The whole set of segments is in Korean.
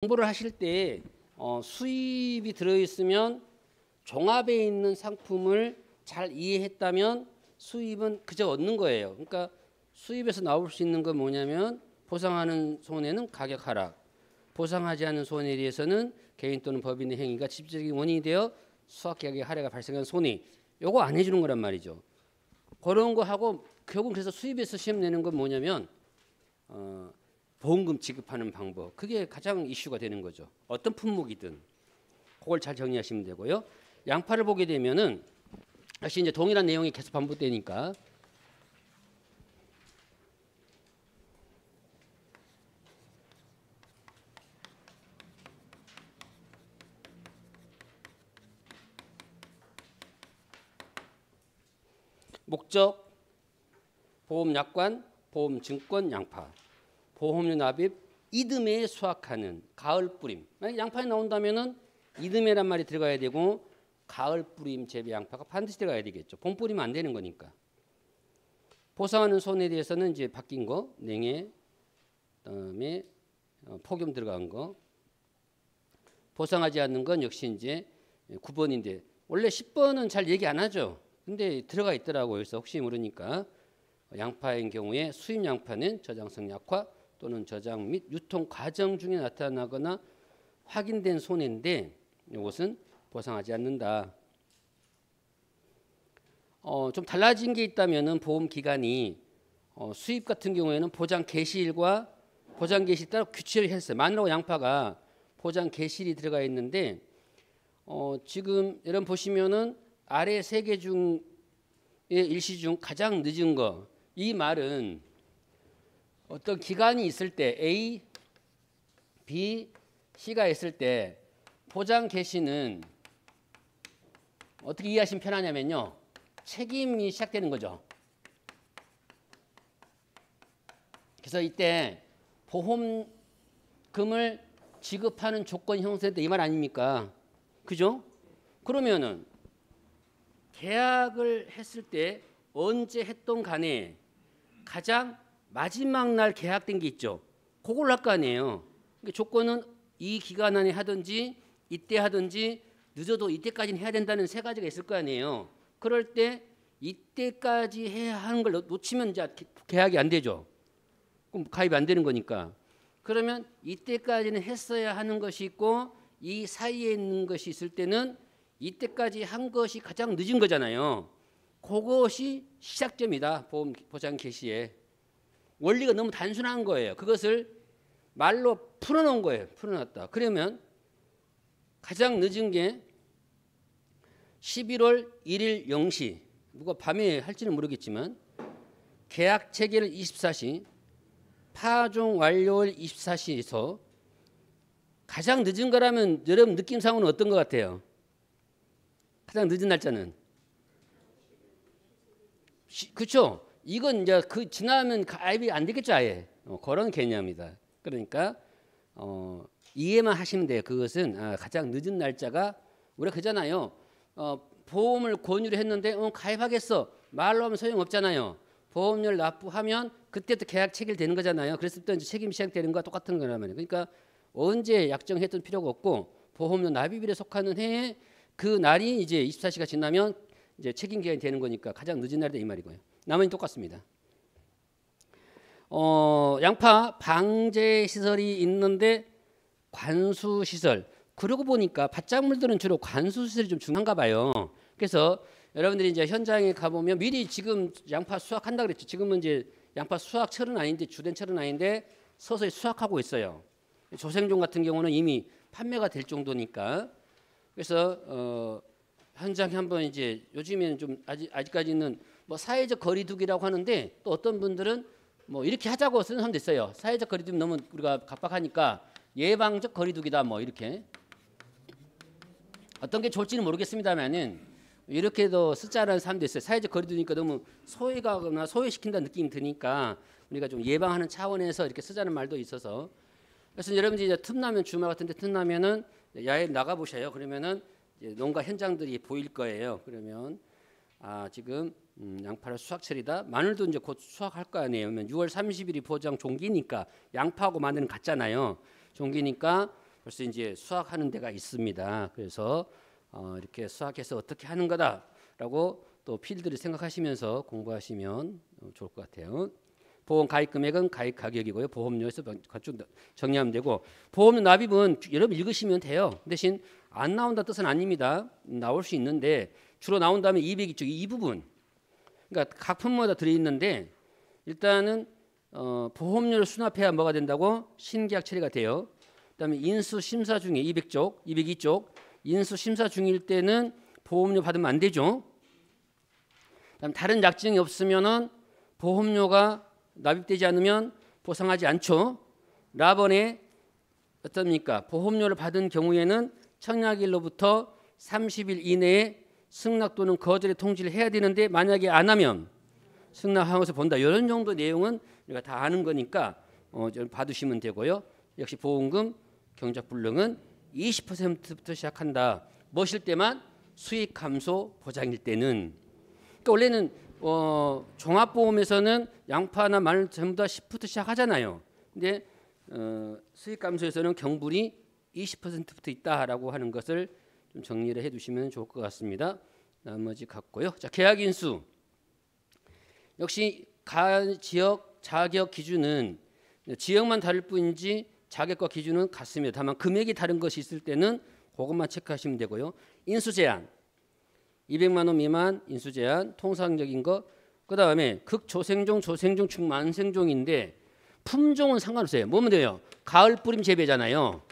공부를 하실 때 수입이 들어있으면 종합에 있는 상품을 잘 이해했다면 수입은 그저 얻는 거예요. 그러니까 수입에서 나올 수 있는 건 뭐냐면 보상하는 손해는 가격 하락, 보상하지 않는 손해에 대해서는 개인 또는 법인의 행위가 직접적인 원인이 되어 수확가격의 하락이 발생한 손해. 요거 안 해주는 거란 말이죠. 그런 거 하고 결국 그래서 수입에서 시험 내는 건 뭐냐면 보험금 지급하는 방법. 그게 가장 이슈가 되는 거죠. 어떤 품목이든 그걸 잘 정리하시면 되고요. 양파를 보게 되면은 다시 이제 동일한 내용이 계속 반복되니까 목적, 보험약관, 보험증권, 양파, 보험료 납입, 이듬해에 수확하는 가을 뿌림. 만약 양파에 나온다면은 이듬해란 말이 들어가야 되고 가을 뿌림 재배 양파가 반드시 들어가야 되겠죠. 봄 뿌리면 안 되는 거니까. 보상하는 손해에 대해서는 이제 바뀐 거, 냉해, 그다음에 폭염 들어간 거. 보상하지 않는 건 역시 이제 9번인데 원래 10번은 잘 얘기 안 하죠. 근데 들어가 있더라고요. 그래서 혹시 모르니까 양파인 경우에 수입 양파는 저장성 약화 또는 저장 및 유통 과정 중에 나타나거나 확인된 손해인데 이것은 보상하지 않는다. 좀 달라진 게 있다면은 보험 기간이 수입 같은 경우에는 보장 개시일과 보장 개시일 따라 규칙을 했어요. 마늘하고 양파가 보장 개시일이 들어가 있는데 지금 여러분 보시면은 아래 세 개 중에 일시 중 가장 늦은 거. 이 말은 어떤 기간이 있을 때 A, B, C가 있을 때 보장 개시는 어떻게 이해하시면 편하냐면요. 책임이 시작되는 거죠. 그래서 이때 보험금을 지급하는 조건 형성될 때 이 말 아닙니까? 그죠? 그러면은 계약을 했을 때 언제 했던 간에 가장 마지막 날 계약된 게 있죠. 그걸 할 거 아니에요. 그러니까 조건은 이 기간 안에 하든지 이때 하든지 늦어도 이때까지는 해야 된다는 세 가지가 있을 거 아니에요. 그럴 때 이때까지 해야 하는 걸 놓치면 이제 계약이 안 되죠. 그럼 가입이 안 되는 거니까. 그러면 이때까지는 했어야 하는 것이 있고 이 사이에 있는 것이 있을 때는 이때까지 한 것이 가장 늦은 거잖아요. 그것이 시작점이다. 보장 개시에. 원리가 너무 단순한 거예요. 그것을 말로 풀어놓은 거예요. 풀어놨다. 그러면 가장 늦은 게 11월 1일 0시. 누가 밤에 할지는 모르겠지만 계약 체결 24시, 파종 완료일 24시에서 가장 늦은 거라면 여러분 느낌상으로는 어떤 것 같아요? 가장 늦은 날짜는? 그렇죠? 이건 이제 그 지나면 가입이 안 되겠죠, 아예. 그런 개념이다. 그러니까 이해만 하시면 돼요. 그것은 가장 늦은 날짜가 우리가 그잖아요. 보험을 권유를 했는데 가입하겠어. 말로 하면 소용없잖아요. 보험료를 납부하면 그때부터 계약 체결되는 거잖아요. 그랬을 때 이제 책임이 시작되는 거와 똑같은 거란 말이에요. 그러니까 언제 약정했던 필요가 없고 보험료 납입일에 속하는 해에 그 날이 이제 24시가 지나면 이제 책임 기간이 되는 거니까 가장 늦은 날이다 이 말이고요. 나머지는 똑같습니다. 양파 방제 시설이 있는데 관수 시설. 그러고 보니까 밭작물들은 주로 관수 시설이 좀 중요한가 봐요. 그래서 여러분들이 이제 현장에 가보면 미리 지금 양파 수확한다 그랬죠. 지금은 이제 양파 수확철은 아닌데 주된 철은 아닌데 서서히 수확하고 있어요. 조생종 같은 경우는 이미 판매가 될 정도니까. 그래서 현장에 한번 이제 요즘에는 좀 아직까지는 뭐 사회적 거리두기라고 하는데 또 어떤 분들은 뭐 이렇게 하자고 쓰는 사람도 있어요. 사회적 거리두기 너무 우리가 각박하니까 예방적 거리두기다 뭐 이렇게. 어떤 게 좋을지는 모르겠습니다만은 이렇게도 쓰자라는 사람도 있어요. 사회적 거리두기니까 너무 소외가거나 소외시킨다는 느낌이 드니까 우리가 좀 예방하는 차원에서 이렇게 쓰자는 말도 있어서. 그래서 여러분들이 이제 틈나면 주말 같은데 틈나면은 야외 나가 보셔요. 그러면은 이제 농가 현장들이 보일 거예요. 그러면 지금 양파를 수확철이다. 마늘도 이제 곧 수확할 거 아니에요. 그러면 6월 30일이 보장 종기니까 양파하고 마늘은 같잖아요. 종기니까 벌써 이제 수학하는 데가 있습니다. 그래서 이렇게 수학해서 어떻게 하는 거다라고 또 필드를 생각하시면서 공부하시면 좋을 것 같아요. 보험 가입 금액은 가입 가격이고요. 보험료에서 정리하면 되고, 보험료 납입은 여러분 읽으시면 돼요. 대신 안 나온다는 뜻은 아닙니다. 나올 수 있는데 주로 나온다면 200쪽 이 부분, 그러니까 각 품목마다 들어있는데 일단은 보험료를 수납해야 뭐가 된다고? 신계약 처리가 돼요. 그다음에 인수 심사 중에 200쪽, 202쪽 인수 심사 중일 때는 보험료 받으면 안 되죠. 그다음 다른 약정이 없으면은 보험료가 납입되지 않으면 보상하지 않죠. 라번에 어떻습니까? 보험료를 받은 경우에는 청약일로부터 30일 이내에 승낙 또는 거절의 통지를 해야 되는데 만약에 안 하면 승낙한 것을 본다. 이런 정도 내용은 우리가 다 아는 거니까 좀 봐두시면 되고요. 역시 보험금 경작불능은 20%부터 시작한다. 뭐실 때만? 수익 감소 보장일 때는. 그러니까 원래는 종합보험에서는 양파나 마늘 전부 다 10부터 시작하잖아요. 근데 수익 감소에서는 경불이 20%부터 있다라고 하는 것을 좀 정리를 해두시면 좋을 것 같습니다. 나머지 같고요. 자, 계약 인수 역시 각 지역 자격 기준은 지역만 다를 뿐이지 자격과 기준은 같습니다. 다만 금액이 다른 것이 있을 때는 그것만 체크하시면 되고요. 인수 제한 200만 원 미만 인수 제한 통상적인 거. 그다음에 극조생종, 조생종, 중만생종인데 품종은 상관없어요. 뭐면 돼요? 가을 뿌림 재배잖아요.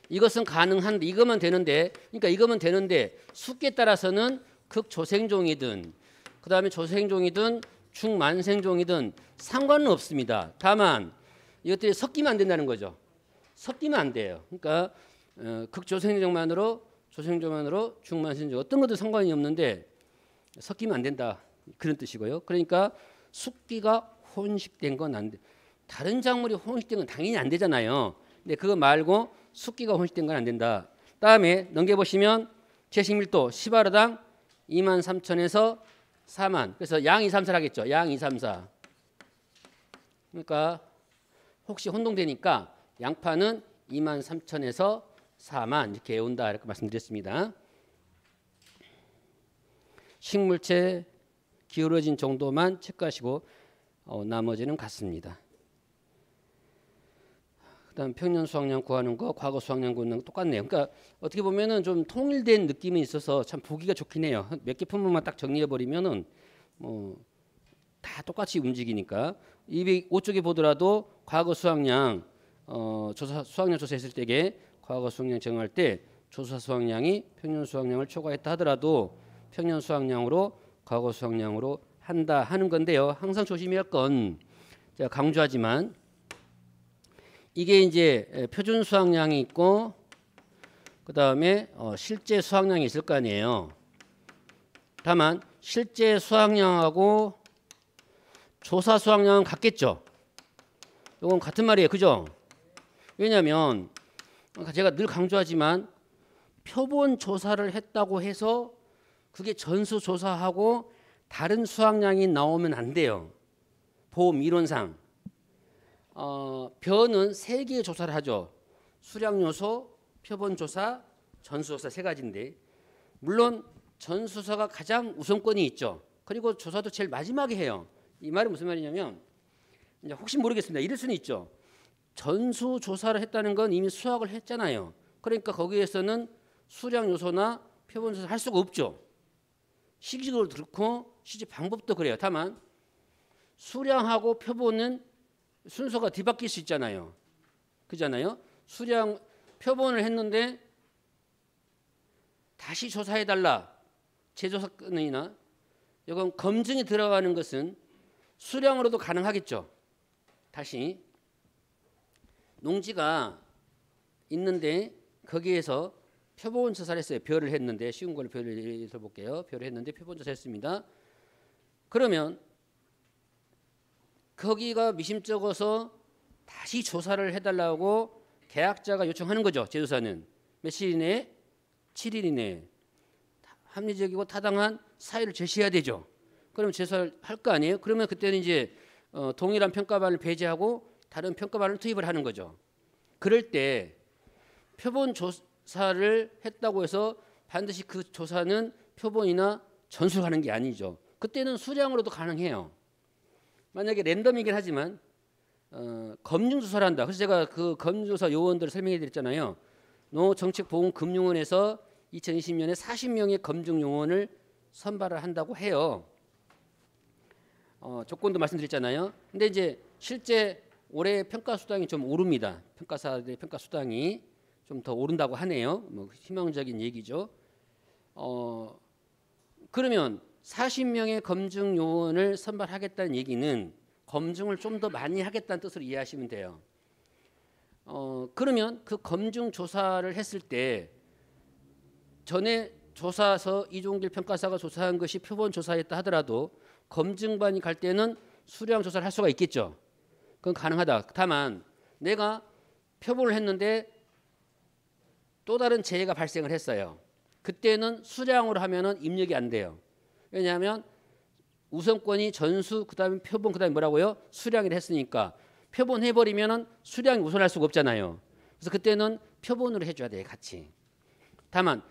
이것은 가능한데 이거면 되는데, 그러니까 이거면 되는데 숫기에 따라서는 극조생종이든 그다음에 조생종이든 중만생종이든 상관은 없습니다. 다만 이것들이 섞이면 안 된다는 거죠. 섞이면 안 돼요. 그러니까 극조생종만으로 조생종만으로 중만생종 어떤 것도 상관이 없는데 섞이면 안 된다. 그런 뜻이고요. 그러니까 숫기가 혼식된 건 안 돼. 다른 작물이 혼식된 건 당연히 안 되잖아요. 근데 그거 말고 숫기가 혼식된 건 안 된다. 다음에 넘겨보시면 채식밀도 10아르당 23,000에서 4만. 그래서 양 2, 3, 4 하겠죠. 양 2, 3, 4. 그러니까 혹시 혼동되니까 양파는 23,000에서 4만 이렇게 온다 이렇게 말씀드렸습니다. 식물체 기울어진 정도만 체크하시고 나머지는 같습니다. 그다음 평년 수확량 구하는 거, 과거 수확량 구하는 거 똑같네요. 그러니까 어떻게 보면은 좀 통일된 느낌이 있어서 참 보기가 좋긴 해요. 몇 개 품목만 딱 정리해 버리면은 다 똑같이 움직이니까. 205쪽에 보더라도 과거 수확량 수확량 조사했을 때에 과거 수확량 정할 때 조사 수확량이 평년 수확량을 초과했다 하더라도 평년 수확량으로 과거 수확량으로 한다 하는 건데요. 항상 조심해야 할 건 제가 강조하지만 이게 이제 표준 수확량이 있고 그다음에 실제 수확량이 있을 거 아니에요. 다만 실제 수확량하고 조사 수확량은 같겠죠. 이건 같은 말이에요. 그죠? 왜냐하면 제가 늘 강조하지만 표본 조사를 했다고 해서 그게 전수 조사하고 다른 수확량이 나오면 안 돼요. 보험 이론상. 벼는 3개의 조사를 하죠. 수량 요소, 표본 조사, 전수 조사 3가지인데 물론 전수조사가 가장 우선권이 있죠. 그리고 조사도 제일 마지막에 해요. 이 말이 무슨 말이냐면 이제 혹시 모르겠습니다. 이럴 수는 있죠. 전수 조사를 했다는 건 이미 수확을 했잖아요. 그러니까 거기에서는 수량 요소나 표본 조사를 할 수가 없죠. 시기적으로 그렇고 실제 방법도 그래요. 다만 수량하고 표본은 순서가 뒤바뀔 수 있잖아요. 그잖아요. 수량 표본을 했는데 다시 조사해달라. 재조사 건이나 이건 검증이 들어가는 것은 수량으로도 가능하겠죠. 다시 농지가 있는데 거기에서 표본 조사를 했어요. 벼를 했는데 쉬운 걸 벼를 볼게요. 벼를 했는데 표본 조사했습니다. 그러면 거기가 미심쩍어서 다시 조사를 해달라고 계약자가 요청하는 거죠. 재조사는 며칠 이내에 7일 이내에 합리적이고 타당한 사유를 제시해야 되죠. 그러면 재조사를 할 거 아니에요. 그러면 그때는 이제 동일한 평가반을 배제하고 다른 평가반을 투입을 하는 거죠. 그럴 때 표본 조사를 했다고 해서 반드시 그 조사는 표본이나 전수하는 게 아니죠. 그때는 수량으로도 가능해요. 만약에 랜덤이긴 하지만 검증 조사를 한다. 그래서 제가 그 검증 조사 요원들을 설명해 드렸잖아요. 농어정책보건금융원에서 2020년에 40명의 검증 요원을 선발을 한다고 해요. 조건도 말씀드렸잖아요. 근데 이제 실제 올해 평가 수당이 좀 오릅니다. 평가사들의 평가 수당이 좀 더 오른다고 하네요. 뭐 희망적인 얘기죠. 그러면 40명의 검증 요원을 선발하겠다는 얘기는 검증을 좀 더 많이 하겠다는 뜻으로 이해하시면 돼요. 그러면 그 검증 조사를 했을 때 전에 조사서 이종길 평가사가 조사한 것이 표본 조사였다 하더라도 검증반이 갈 때는 수량 조사를 할 수가 있겠죠. 그건 가능하다. 다만 내가 표본을 했는데 또 다른 재해가 발생을 했어요. 그때는 수량으로 하면은 입력이 안 돼요. 왜냐하면 우선권이 전수, 그다음에 표본, 그다음에 뭐라고요? 수량이라 했으니까 표본 해버리면은 수량이 우선할 수가 없잖아요. 그래서 그때는 표본으로 해줘야 돼, 같이. 다만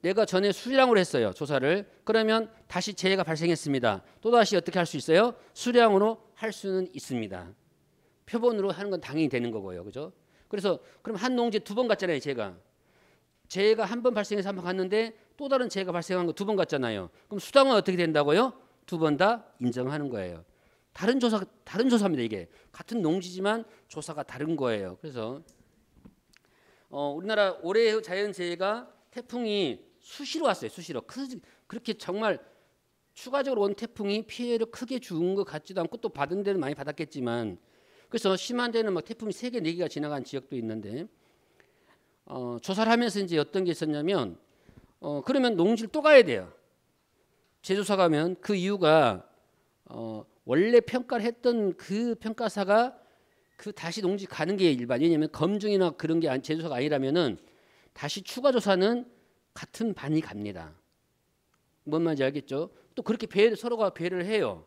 내가 전에 수량으로 했어요, 조사를. 그러면 다시 재해가 발생했습니다. 또 다시 어떻게 할 수 있어요? 수량으로 할 수는 있습니다. 표본으로 하는 건 당연히 되는 거고요, 그죠? 그래서 그럼 한 농지에 2번 갔잖아요, 재해가 한 번 발생해서 한 번 갔는데 또 다른 재해가 발생한 거 2번 갔잖아요. 그럼 수당은 어떻게 된다고요? 2번 다 인정하는 거예요. 다른 조사입니다. 이게 같은 농지지만 조사가 다른 거예요. 그래서 우리나라 올해 자연재해가 태풍이 수시로 왔어요. 수시로. 그렇게 정말 추가적으로 온 태풍이 피해를 크게 준 것 같지도 않고 또 받은 데는 많이 받았겠지만 그래서 심한 데는 막 태풍이 3개, 4개가 지나간 지역도 있는데 조사를 하면서 이제 어떤 게 있었냐면 그러면 농지를 또 가야 돼요. 재조사 가면 그 이유가 원래 평가를 했던 그 평가사가 그 다시 농지 가는 게 일반. 왜냐하면 검증이나 그런 게 재조사가 아니라면은 다시 추가 조사는 같은 반이 갑니다. 뭔 말인지 알겠죠? 또 그렇게 서로가 배려를 해요.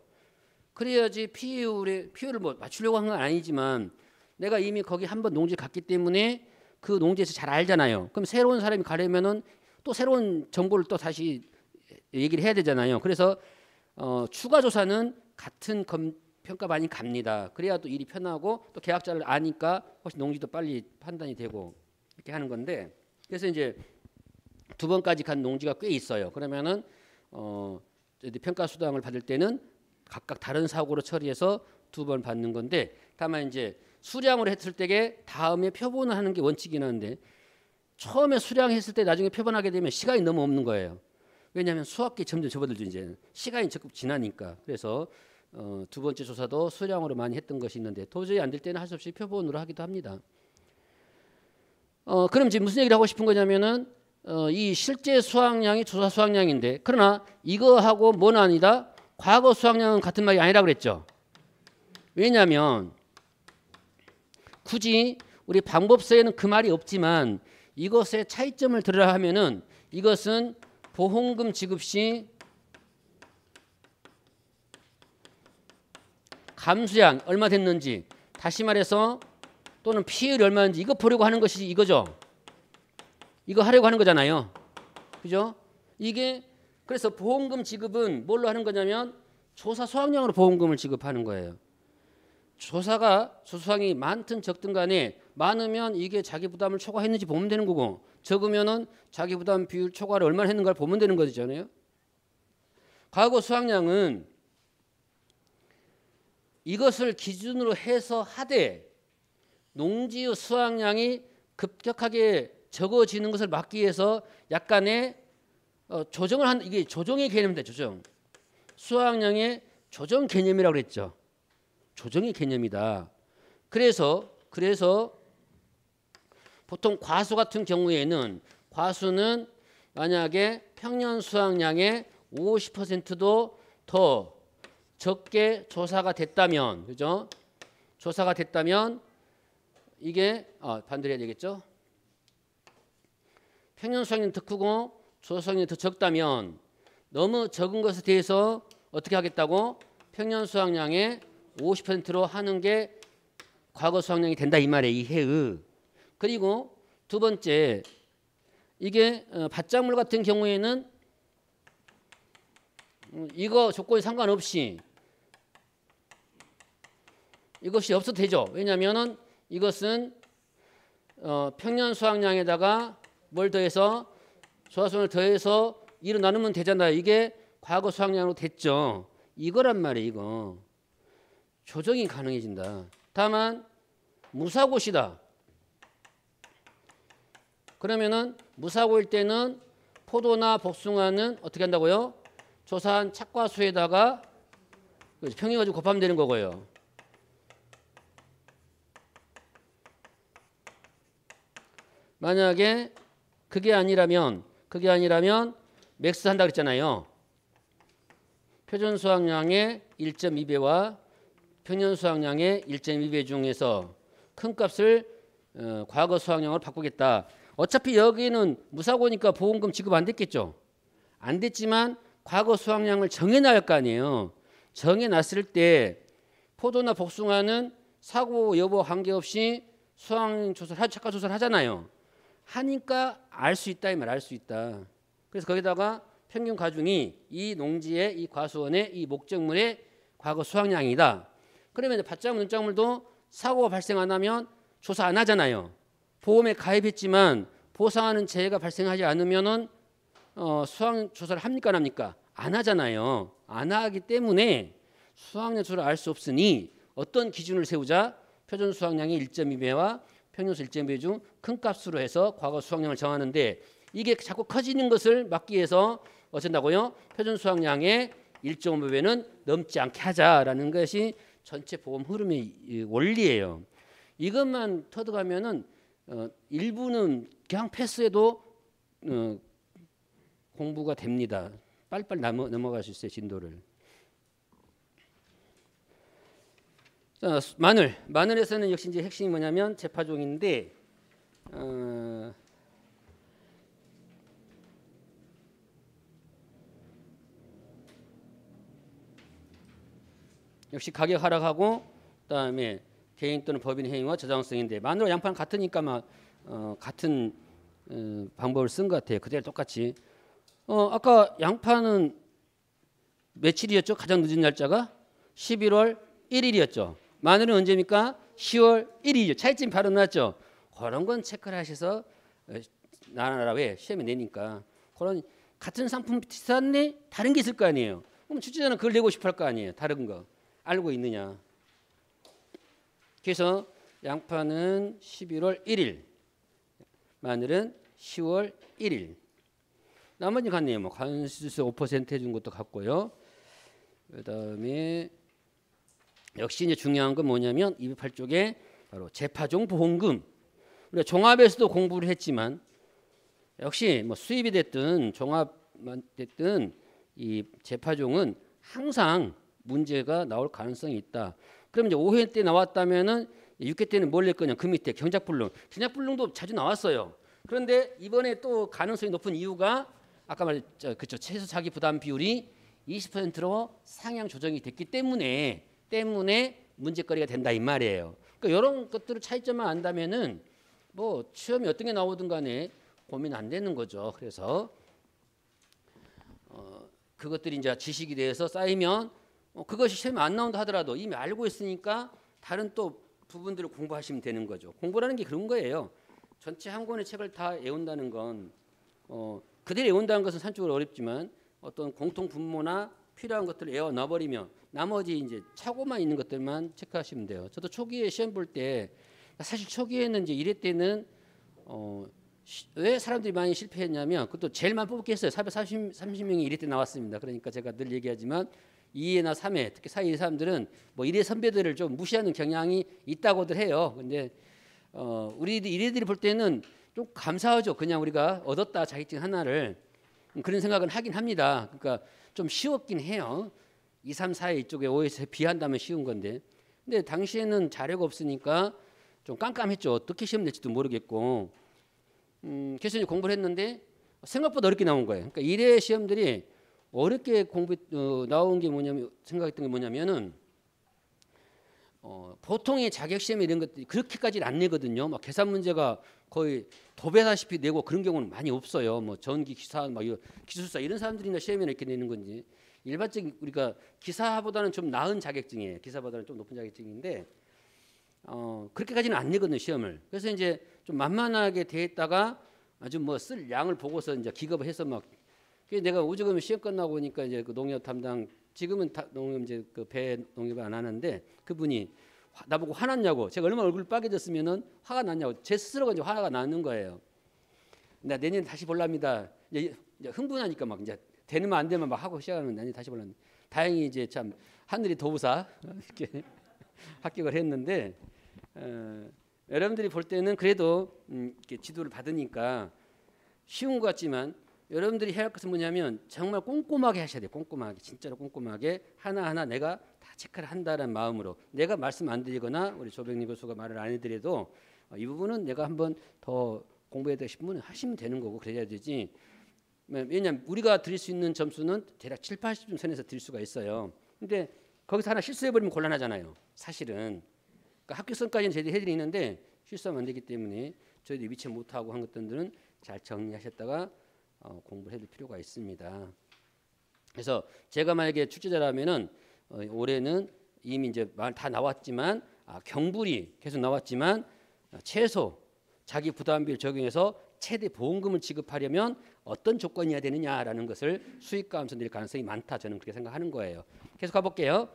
그래야지 피해율을 뭐 맞추려고 한 건 아니지만 내가 이미 거기 한번 농지 갔기 때문에 그 농지에서 잘 알잖아요. 그럼 새로운 사람이 가려면은 또 새로운 정보를 또 다시 얘기를 해야 되잖아요. 그래서 추가 조사는 같은 평가반이 갑니다. 그래야 또 일이 편하고 또 계약자를 아니까 훨씬 농지도 빨리 판단이 되고 이렇게 하는 건데 그래서 이제 2번까지 간 농지가 꽤 있어요. 그러면은 평가 수당을 받을 때는 각각 다른 사고로 처리해서 2번 받는 건데 다만 이제 수량으로 했을 때에 다음에 표본을 하는 게 원칙이긴 한데 처음에 수량했을 때 나중에 표본하게 되면 시간이 너무 없는 거예요. 왜냐하면 수학기 점점 접어들죠. 이제 시간이 조금 지나니까. 그래서 2번째 조사도 수량으로 많이 했던 것이 있는데 도저히 안 될 때는 할 수 없이 표본으로 하기도 합니다. 그럼 지금 무슨 얘기를 하고 싶은 거냐면은 이 실제 수확량이 조사 수확량인데 그러나 이거하고 뭐는 아니다. 과거 수확량은 같은 말이 아니라 그랬죠. 왜냐하면 굳이 우리 방법서에는 그 말이 없지만 이것의 차이점을 들으라 하면은 이것은 보험금 지급 시 감수량 얼마 됐는지 다시 말해서 또는 피해율이 얼마인지 이거 보려고 하는 것이 이거죠. 이거 하려고 하는 거잖아요. 그죠? 이게 그래서 보험금 지급은 뭘로 하는 거냐면 조사 수확량으로 보험금을 지급하는 거예요. 조사수량이 많든 적든 간에 많으면 이게 자기 부담을 초과했는지 보면 되는 거고 적으면은 자기 부담 비율 초과를 얼마나 했는가를 보면 되는 거잖아요. 과거 수확량은 이것을 기준으로 해서 하되 농지의 수확량이 급격하게 적어지는 것을 막기 위해서 약간의 조정을 한 이게 조정의 개념입니다. 조정. 수확량의 조정 개념이라고 그랬죠. 조정의 개념이다. 그래서 보통 과수 같은 경우에는 과수는 만약에 평년 수확량의 50%도 더 적게 조사가 됐다면, 그죠? 조사가 됐다면 이게 반대로 해야 되겠죠? 평년 수확량이 더 크고 조사 수확량이 더 적다면 너무 적은 것에 대해서 어떻게 하겠다고? 평년 수확량의 50%로 하는 게 과거 수확량이 된다 이 말이에요. 이 해의. 그리고 두 번째, 이게 밭작물 같은 경우에는 이거 조건에 상관없이 이것이 없어도 되죠. 왜냐하면은 이것은 평년 수확량에다가 뭘 더해서 조화수를 더해서 2로 나누면 되잖아요. 이게 과거 수확량으로 됐죠. 이거란 말이에요. 이거 조정이 가능해진다. 다만 무사고시다. 그러면은 무사고일 때는 포도나 복숭아는 어떻게 한다고요? 조사한 착과수에다가 평균 가지고 곱하면 되는 거고요. 만약에 그게 아니라면 맥스 한다 그랬잖아요. 표준 수확량의 1.2배와 평년 수확량의 1.2배 중에서 큰 값을 과거 수확량으로 바꾸겠다. 어차피 여기는 무사고니까 보험금 지급 안 됐겠죠. 안 됐지만 과거 수확량을 정해놔야 할 거 아니에요. 정해놨을 때 포도나 복숭아는 사고 여부 관계없이 수확량 조사를 착과 조사를 하잖아요. 하니까 알 수 있다 이 말, 알 수 있다. 그래서 거기다가 평균 가중이 이 농지의 이 과수원의 이 목적물의 과거 수확량이다. 그러면 밭작물, 논작물도 사고가 발생 안 하면 조사 안 하잖아요. 보험에 가입했지만 보상하는 재해가 발생하지 않으면은 수확 조사를 합니까 안 합니까? 안 하잖아요. 안 하기 때문에 수확량 조사를 알 수 없으니 어떤 기준을 세우자? 표준 수확량의 1.2배와 평균수 1.2배 중 큰 값으로 해서 과거 수확량을 정하는데 이게 자꾸 커지는 것을 막기 위해서 어쩐다고요? 표준 수확량의 1.5배는 넘지 않게 하자라는 것이 전체 보험 흐름의 원리예요. 이것만 터득하면은 일부는 그냥 패스해도 공부가 됩니다. 빨리빨리 넘어갈 수 있어요. 진도를. 자, 마늘에서는 역시 이제 핵심이 뭐냐면 재파종인데 역시 가격 하락하고 그다음에 개인 또는 법인 행위와 저장성인데 마늘과 양파는 같으니까 같은 방법을 쓴 것 같아요. 그대로 똑같이. 아까 양파는 며칠이었죠? 가장 늦은 날짜가 11월 1일이었죠. 마늘은 언제입니까? 10월 1일이죠. 차이점이 바로 났죠. 그런 건 체크를 하셔서 나라 왜 시험에 내니까 그런 같은 상품 비싼데 다른 게 있을 거 아니에요. 그럼 출제자는 그걸 내고 싶어 할 거 아니에요. 다른 거 알고 있느냐. 그래서 양파는 11월 1일, 마늘은 10월 1일. 나머지 같네요. 뭐 관수수 5% 해준 것도 같고요. 그다음에 역시 이제 중요한 건 뭐냐면 208쪽에 바로 재파종 보험금. 우리가 종합에서도 공부를 했지만 역시 뭐 수입이 됐든 종합만 됐든 이 재파종은 항상 문제가 나올 가능성이 있다. 그럼 이제 5회 때 나왔다면은 6회 때는 뭘 낼 거냐? 그 밑에 경작불능. 경작불능도 자주 나왔어요. 그런데 이번에 또 가능성이 높은 이유가 아까 말했죠. 그렇죠. 최소 자기 부담 비율이 20%로 상향 조정이 됐기 때문에 문제거리가 된다 이 말이에요. 그러니까 이런 것들을 차이점만 안다면은 뭐 시험이 어떤 게 나오든 간에 고민 안 되는 거죠. 그래서 그것들이 이제 지식이 돼서 쌓이면 그것이 시험에 안 나온다 하더라도 이미 알고 있으니까 다른 또 부분들을 공부하시면 되는 거죠. 공부라는 게 그런 거예요. 전체 한 권의 책을 다 외운다는 건 그대로 외운다는 것은 산적으로 어렵지만 어떤 공통 분모나 필요한 것들을 외워 놔버리면 나머지 이제 차고만 있는 것들만 체크하시면 돼요. 저도 초기에 시험 볼 때 사실 초기에는 이제 1회 때는 왜 사람들이 많이 실패했냐면 그것도 제일 많이 뽑겠어요. 430명이 1회 때 나왔습니다. 그러니까 제가 늘 얘기하지만 2회나 3회 특히 4회 사람들은 뭐 1회 선배들을 좀 무시하는 경향이 있다고들 해요. 근데 우리 1회들이 볼 때는 좀 감사하죠. 그냥 우리가 얻었다 자격증 하나를 그런 생각은 하긴 합니다. 그러니까 좀 쉬웠긴 해요. 2, 3, 4회 이쪽에 5회에서 비한다면 쉬운 건데 근데 당시에는 자료가 없으니까 좀 깜깜했죠. 어떻게 시험 낼지도 모르겠고 그래서 이제 공부를 했는데 생각보다 어렵게 나온 거예요. 그러니까 1회 시험들이 어렵게 나온 게 뭐냐면 생각했던 게 뭐냐면은 보통의 자격시험 이런 것들이 그렇게까지는 안 내거든요. 막 계산 문제가 거의 도배다시피 내고 그런 경우는 많이 없어요. 뭐 전기 기사, 막 기술사 이런 사람들이나 시험에 이렇게 내는 건지 일반적인 우리가 기사보다는 좀 나은 자격증이에요. 기사보다는 좀 높은 자격증인데 그렇게까지는 안 내거든요 시험을. 그래서 이제 좀 만만하게 돼 있다가 아주 뭐 쓸 양을 보고서 이제 기급을 해서 막 내가 오죽하면 시험 끝나고 보니까 이제 그 농협 담당 지금은 농협 이제 그 배 농협을 안 하는데 그분이 나보고 화났냐고 제가 얼마나 얼굴 빨개졌으면은 화가 났냐고 제 스스로가 이제 화가 나는 거예요. 나 내년 다시 볼랍니다. 이제 흥분하니까 막 이제 되면 안 되면 막 하고 시작하면 내년 다시 볼랍니다. 다행히 이제 참 하늘이 도우사 이렇게 합격을 했는데 여러분들이 볼 때는 그래도 이렇게 지도를 받으니까 쉬운 것 같지만 여러분들이 해야 할 것은 뭐냐면 정말 꼼꼼하게 하셔야 돼요. 꼼꼼하게 진짜로 꼼꼼하게 하나하나 내가 다 체크를 한다는 마음으로 내가 말씀 안 드리거나 우리 조병리 교수가 말을 안 해드려도 이 부분은 내가 한번 더 공부해야 되고 싶으면 하시면 되는 거고 그래야 되지. 왜냐하면 우리가 드릴 수 있는 점수는 대략 7, 80점 선에서 드릴 수가 있어요. 근데 거기서 하나 실수해버리면 곤란하잖아요. 사실은 그러니까 합격선까지는 저희들이 해드리는데 실수하면 안 되기 때문에 저희들이 위치 못하고 한 것들은 잘 정리하셨다가 공부를 해둘 필요가 있습니다. 그래서 제가 만약에 출제자라면은 올해는 이미 이제 말 다 나왔지만 경불이 계속 나왔지만 최소 자기 부담비를 적용해서 최대 보험금을 지급하려면 어떤 조건이어야 되느냐라는 것을 수익과 함수 낼 가능성이 많다. 저는 그렇게 생각하는 거예요. 계속 가볼게요.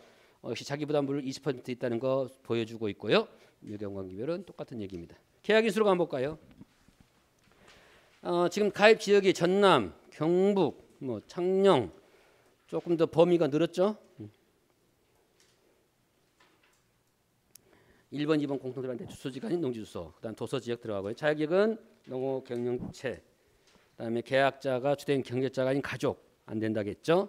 역시 자기 부담률 20% 있다는 거 보여주고 있고요. 유경관계별은 똑같은 얘기입니다. 계약인수로 한번 볼까요? 지금 가입 지역이 전남, 경북, 뭐 창녕 조금 더 범위가 늘었죠. 1번, 2번 공통들한테 주소지가 아닌 농지주소, 그다음 도서지역 들어가고요. 자격은 농업 경영체, 그다음에 계약자가 주된 경제자가 아닌 가족 안 된다겠죠.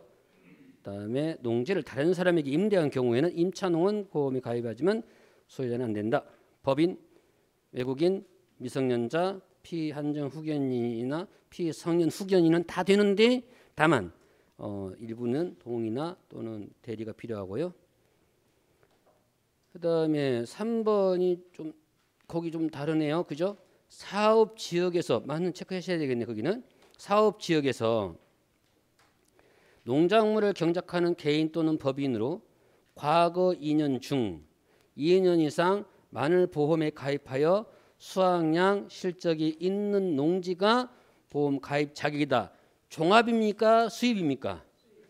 그다음에 농지를 다른 사람에게 임대한 경우에는 임차농은 보험에 가입하지만 소유자는 안 된다. 법인, 외국인, 미성년자, 피한정 후견인이나 피성년 후견인은 다 되는데 다만 일부는 동의나 또는 대리가 필요하고요. 그다음에 3번이 좀 거기 좀 다르네요. 그죠? 사업 지역에서 맞는 체크하셔야 되겠네. 거기는 사업 지역에서 농작물을 경작하는 개인 또는 법인으로 과거 2년 중 2년 이상 마늘 보험에 가입하여 수확량 실적이 있는 농지가 보험 가입 자격이다. 종합입니까? 수입입니까?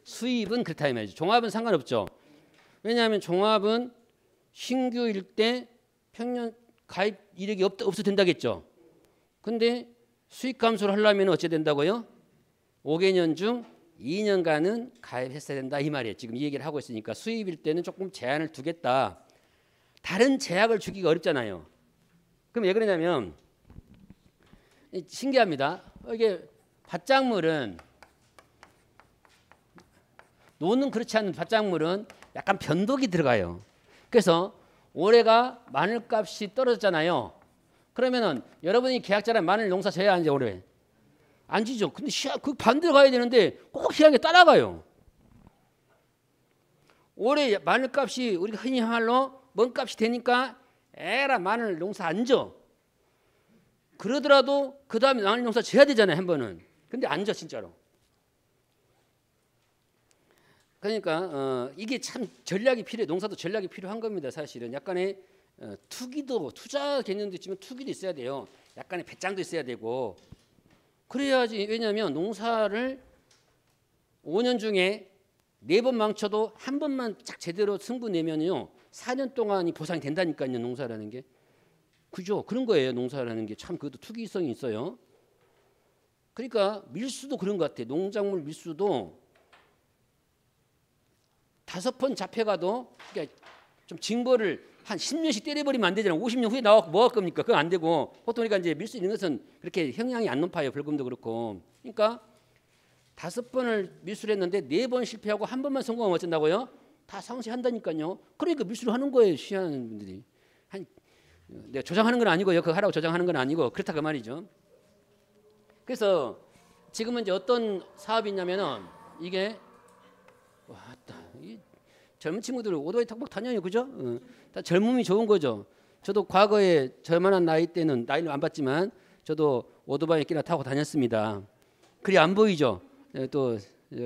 수입은 그렇다 이 말이죠. 종합은 상관없죠. 왜냐하면 종합은 신규일 때 평년 가입 이력이 없어도 된다겠죠. 근데 수익 감소를 하려면 어찌 된다고요? 5개년 중 2년간은 가입했어야 된다 이 말이에요. 지금 이 얘기를 하고 있으니까 수입일 때는 조금 제한을 두겠다. 다른 제약을 주기가 어렵잖아요. 그럼 왜 그러냐면 신기합니다. 이게 밭작물은 노는 그렇지 않은 밭작물은 약간 변덕이 들어가요. 그래서 올해가 마늘값이 떨어졌잖아요. 그러면은 여러분이 계약자랑 마늘 농사 져야 안 져 올해? 안 지죠. 근데 그 반대로 가야 되는데 꼭 희한하게 따라가요. 올해 마늘값이 우리가 흔히 말로 뭔값이 되니까 에라 마늘 농사 안 져. 그러더라도 그 다음에 마늘 농사 져야 되잖아요 한 번은. 근데 안 져 진짜로. 그러니까 이게 참 전략이 필요해. 농사도 전략이 필요한 겁니다. 사실은 약간의 투기도 투자 개념도 있지만 투기도 있어야 돼요. 약간의 배짱도 있어야 되고 그래야지. 왜냐하면 농사를 5년 중에 4번 망쳐도 한 번만 딱 제대로 승부 내면요 4년 동안이 보상이 된다니까요. 농사라는 게. 그죠? 그런 거예요. 농사라는 게 참 그것도 투기성이 있어요. 그러니까 밀수도 그런 것 같아요. 농작물 밀수도 5번 잡혀가도 그러니까 좀 징벌을 한 10년씩 때려버리면 안 되잖아요. 50년 후에 나와서 뭐 할 겁니까? 그거 안 되고 보통 우리가 이제 밀수 있는 것은 그렇게 형량이 안 높아요. 벌금도 그렇고. 그러니까 5번을 밀수를 했는데 4번 실패하고 한 번만 성공하면 어쩐다고요? 다 상쇄한다니까요. 그러니까 밀수를 하는 거예요. 시행하는 분들이. 내가 조장하는 건 아니고요. 그거 하라고 조장하는 건 아니고 그렇다 그 말이죠. 그래서 지금은 이제 어떤 사업이 있냐면은 이게 왔다. 이 젊은 친구들 오토바이 탁박 다녀요. 그죠? 다 젊음이 좋은 거죠. 저도 과거에 저만한 나이 때는 나이는 안 봤지만 저도 오토바이 끼나 타고 다녔습니다. 그리 안 보이죠. 또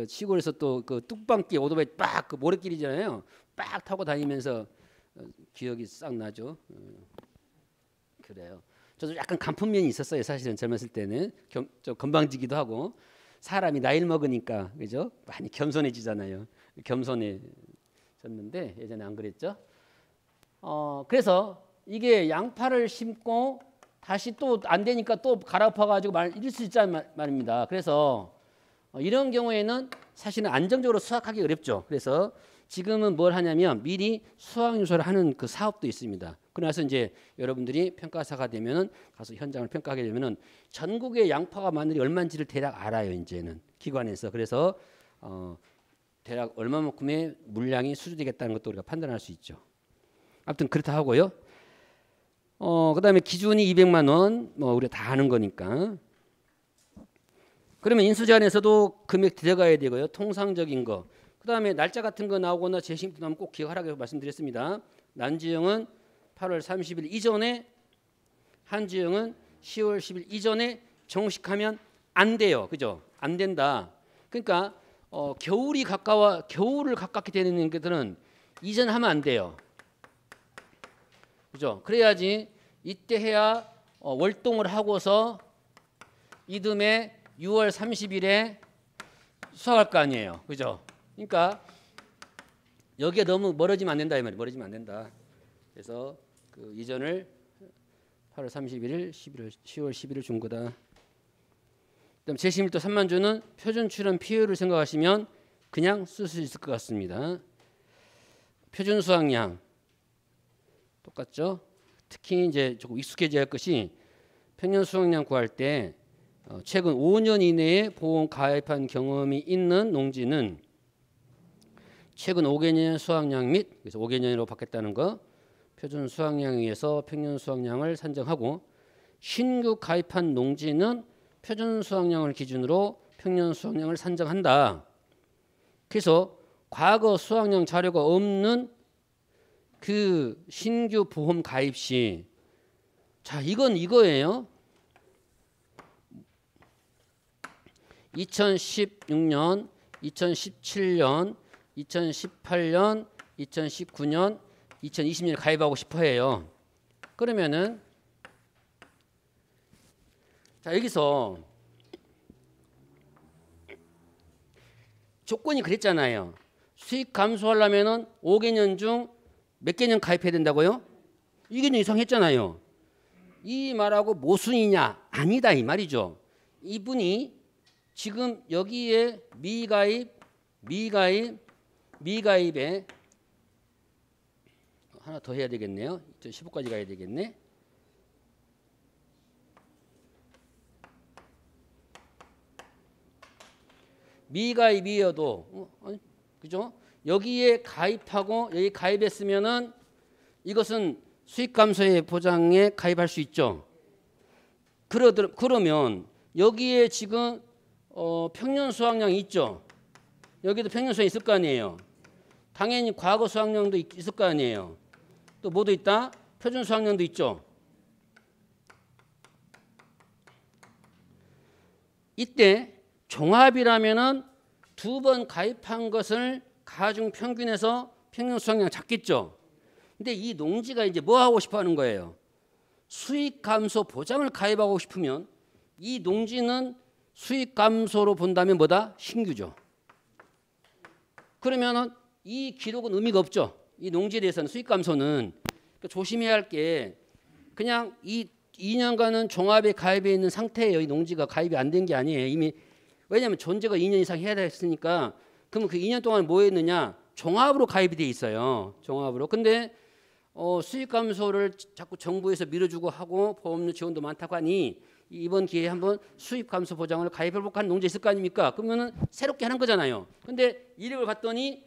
시골에서 또 그 뚝방길 오토바이 빡 그 모래길이잖아요. 빡 타고 다니면서 기억이 싹 나죠. 그래요. 저도 약간 간품면이 있었어요. 사실은 젊었을 때는 좀 건방지기도 하고 사람이 나이를 먹으니까 그죠? 많이 겸손해지잖아요. 겸손해졌는데 예전에 안 그랬죠? 그래서 이게 양파를 심고 다시 또 안 되니까 또 갈아엎어가지고 이럴 수 있다는 말입니다. 그래서 이런 경우에는 사실은 안정적으로 수확하기 어렵죠. 그래서 지금은 뭘 하냐면 미리 수확유소를 하는 그 사업도 있습니다. 그래서 이제 여러분들이 평가사가 되면은 가서 현장을 평가하게 되면은 전국의 양파가 마늘이 얼마인지를 대략 알아요. 이제는 기관에서. 그래서 대략 얼마만큼의 물량이 수주되겠다는 것도 우리가 판단할 수 있죠. 아무튼 그렇다 하고요. 그다음에 기준이 200만 원, 우리가 다 아는 거니까. 그러면 인수제한에서도 금액 들어가야 되고요. 통상적인 거. 그다음에 날짜 같은 거 나오거나 재심도 나오면 꼭 기억하라고 말씀드렸습니다. 난지형은 8월 30일 이전에, 한지형은 10월 10일 이전에 정식하면 안 돼요. 그죠? 안 된다. 그러니까 겨울을 가깝게 되는 것들은 이전하면 안 돼요. 그죠? 그래야지 이때 해야 월동을 하고서 이듬해 6월 30일에 수확할 거 아니에요. 그죠? 그러니까 여기에 너무 멀어지면 안 된다 이 말이에요. 멀어지면 안 된다. 그래서 그 이전을 8월 31일, 10월 11일 준 거다. 그다음 제11도 3만 주는 표준 출현 피해율을 생각하시면 그냥 쓸 수 있을 것 같습니다. 표준 수확량 똑같죠? 특히 이제 조금 익숙해져야 할 것이 평년 수확량 구할 때 최근 5년 이내에 보험 가입한 경험이 있는 농지는 최근 5개년 수확량 및 그래서 5개년으로 받겠다는 거 표준 수확량에 의해서 평년 수확량을 산정하고 신규 가입한 농지는 표준 수확량을 기준으로 평년 수확량을 산정한다. 그래서 과거 수확량 자료가 없는 그 신규 보험 가입 시 자 이건 이거예요. 2016년, 2017년, 2018년, 2019년, 2020년에 가입하고 싶어 해요. 그러면은 자 여기서 조건이 그랬잖아요. 수익 감소하려면은 5개년 중 몇 개년 가입해야 된다고요? 2개년 이상 했잖아요. 이 말하고 모순이냐? 아니다 이 말이죠. 이분이 지금 여기에 미가입에 하나 더 해야 되겠네요. 2015까지 가야 되겠네. 미가입이어도 그죠? 여기에 가입하고 여기 가입했으면은 이것은 수익 감소의 보장에 가입할 수 있죠. 그러면 여기에 지금 평년 수확량이 있죠. 여기도 평년 수확이 있을 거 아니에요. 당연히 과거 수확량도 있을 거 아니에요. 또 뭐도 있다? 표준 수확량도 있죠. 이때 종합이라면은 두 번 가입한 것을 가중 평균해서 평년 수확량 잡겠죠. 근데 이 농지가 이제 뭐 하고 싶어 하는 거예요? 수익 감소 보장을 가입하고 싶으면 이 농지는 수익 감소로 본다면 뭐다? 신규죠. 그러면은 이 기록은 의미가 없죠. 이 농지에 대해서는 수익 감소는 그러니까 조심해야 할 게 그냥 이 2년간은 종합에 가입해 있는 상태예요. 이 농지가 가입이 안 된 게 아니에요. 이미 왜냐하면 존재가 2년 이상 해야 됐으니까 그러면 그 2년 동안 뭐 했느냐? 종합으로 가입이 돼 있어요. 종합으로. 근데 수익 감소를 자꾸 정부에서 밀어주고 하고 보험료 지원도 많다고 하니 이번 기회에 한번 수익 감소 보장을 가입해볼까 하는 농지 있을 거 아닙니까? 그러면은 새롭게 하는 거잖아요. 근데 이력을 봤더니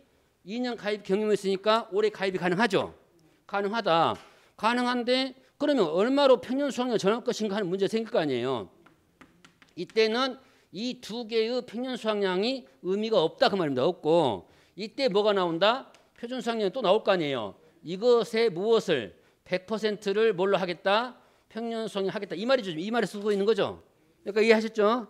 2년 가입 경험이 있으니까 올해 가입이 가능하죠. 가능하다. 가능한데 그러면 얼마로 평년 수확량을 전할 것인가 하는 문제가 생길 거 아니에요. 이때는 이 두 개의 평년 수확량이 의미가 없다 그 말입니다. 없고 이때 뭐가 나온다? 표준 수확량이 또 나올 거 아니에요. 이것의 무엇을 100%를 뭘로 하겠다? 평년 수학량 하겠다. 이 말이죠. 이 말을 쓰고 있는 거죠. 그러니까 이해하셨죠?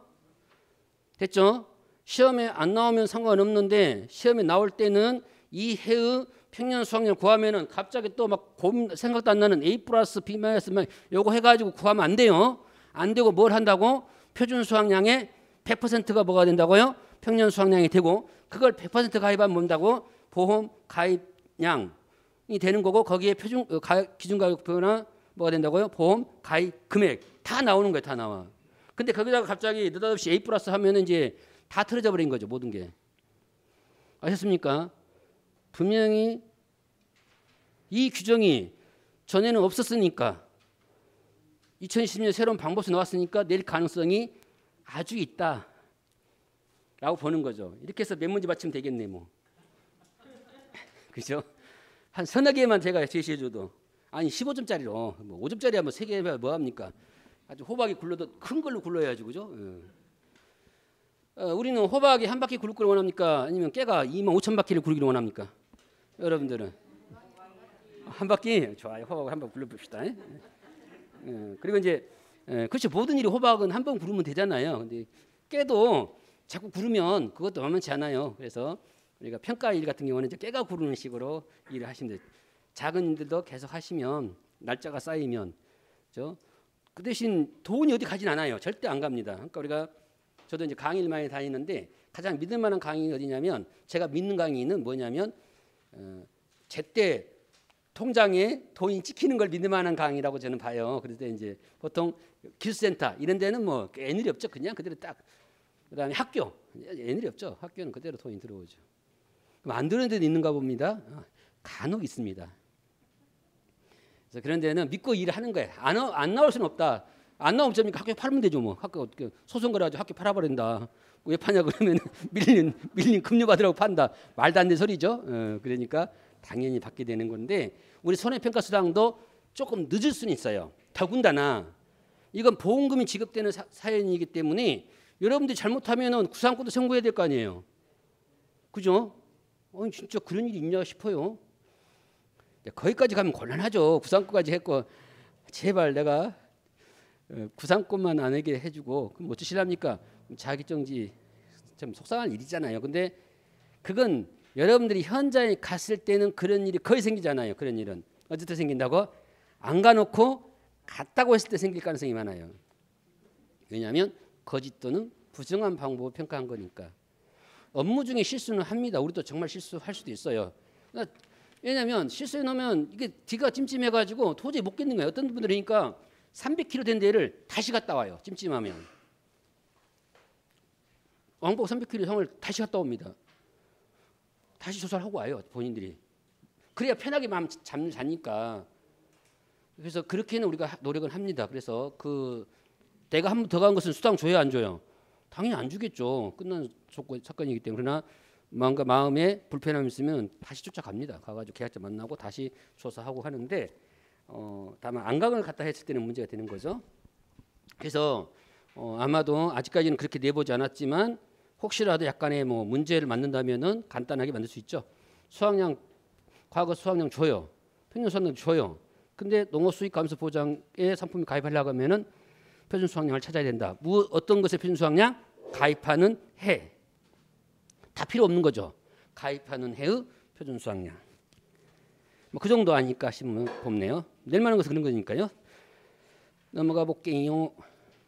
됐죠? 시험에 안 나오면 상관없는데 시험에 나올 때는 이 해의 평년 수학량 구하면은 갑자기 또 막 생각도 안 나는 A 플러스 B 마이너스 요거 해가지고 구하면 안 돼요. 안 되고 뭘 한다고? 표준 수학량의 100%가 뭐가 된다고요? 평년 수학량이 되고 그걸 100% 가입하면 뭔다고? 보험 가입량이 되는 거고 거기에 표준 기준 가격표나 뭐가 된다고요? 보험 가입 금액 다 나오는 거예요. 다 나와. 근데 거기다가 갑자기 느닷없이 A 플러스 하면은 이제 다 틀어져 버린 거죠. 모든 게. 아셨습니까? 분명히 이 규정이 전에는 없었으니까 2020년 새로운 방법이 나왔으니까 낼 가능성이 아주 있다 라고 보는 거죠. 이렇게 해서 몇 문제 맞추면 되겠네 뭐. 그죠? 한 서너 개만 제가 제시해 줘도 아니 15점짜리로 뭐 5점짜리 하면 3개 해봐 뭐 합니까? 아주 호박이 굴러도 큰 걸로 굴러야지 그죠? 우리는 호박이 한 바퀴 굴 걸 원합니까? 아니면 깨가 25,000바퀴를 굴기를 원합니까? 여러분들은 한 바퀴 좋아요. 호박을 한 번 굴려봅시다. 그리고 이제 그렇죠. 모든 일이 호박은 한 번 구르면 되잖아요. 근데 깨도 자꾸 구르면 그것도 만만치 않아요. 그래서 우리가 평가 일 같은 경우는 이제 깨가 구르는 식으로 일을 하시면 돼요. 작은 일들도 계속 하시면 날짜가 쌓이면 그렇죠? 그 대신 돈이 어디 가진 않아요. 절대 안 갑니다. 그러니까 우리가 저도 이제 강의를 많이 다니는데 가장 믿을 만한 강의는 어디냐면 제가 믿는 강의는 뭐냐면 제때 통장에 돈이 찍히는 걸 믿을 만한 강의라고 저는 봐요. 그래서 이제 보통 기술센터 이런 데는 뭐 애늘이 없죠. 그냥 그대로 딱. 그다음에 학교 애늘이 없죠. 학교는 그대로 돈이 들어오죠. 그럼 안 들어오는 데도 있는가 봅니다. 간혹 있습니다. 그래서 그런 데는 믿고 일을 하는 거예요. 안 나올 수는 없다. 안 나오면 어쩝니까? 학교 팔면 되죠. 뭐 학교 어떻게 소송 걸어가지고 학교 팔아버린다. 왜 파냐 그러면 밀린 급료 받으라고 판다. 말도 안 되는 소리죠. 그러니까 당연히 받게 되는 건데 우리 손해평가수당도 조금 늦을 수는 있어요. 더군다나 이건 보험금이 지급되는 사연이기 때문에 여러분들이 잘못하면은 구상권도 청구해야 될 거 아니에요. 그죠? 진짜 그런 일이 있냐 싶어요. 거기까지 가면 곤란하죠. 구상권까지 했고 제발 내가 구상권만 안 하게 해주고 그럼 어쩌시랍니까? 자기정지 좀 속상한 일이잖아요. 근데 그건 여러분들이 현장에 갔을 때는 그런 일이 거의 생기잖아요. 그런 일은 언제 때 생긴다고? 안 가놓고 갔다고 했을 때 생길 가능성이 많아요. 왜냐하면 거짓 또는 부정한 방법을 평가한 거니까. 업무 중에 실수는 합니다. 우리도 정말 실수할 수도 있어요. 왜냐하면 실수해 놓으면 이게 뒤가 찜찜해가지고 도저히 못 견디는 거예요. 어떤 분들이니까 300km 된 데를 다시 갔다 와요. 찜찜하면. 왕복 300km 성을 다시 갔다 옵니다. 다시 조사를 하고 와요. 본인들이. 그래야 편하게 마음 잠을 자니까. 그래서 그렇게는 우리가 노력을 합니다. 그래서 내가 한 번 더 간 것은 수당 줘야 안 줘요? 당연히 안 주겠죠. 끝난 사건이기 때문에. 그러나 뭔가 마음에 불편함이 있으면 다시 쫓아갑니다. 가가지고 계약자 만나고 다시 조사하고 하는데 다만 안강을 갖다 했을 때는 문제가 되는 거죠. 그래서 아마도 아직까지는 그렇게 내보지 않았지만 혹시라도 약간의 뭐 문제를 만든다면은 간단하게 만들 수 있죠. 수확량 과거 수확량 줘요. 평균 수확량 줘요. 근데 농업 수익 감소 보장에 상품이 가입하려고 하면은 표준 수확량을 찾아야 된다. 어떤 것에 표준 수확량? 가입하는 해. 다 필요 없는 거죠. 가입하는 해의 표준 수확량. 뭐 그 정도 아닐까 싶네요. 낼 만한 것은 그런 거니까요. 넘어가 볼게요.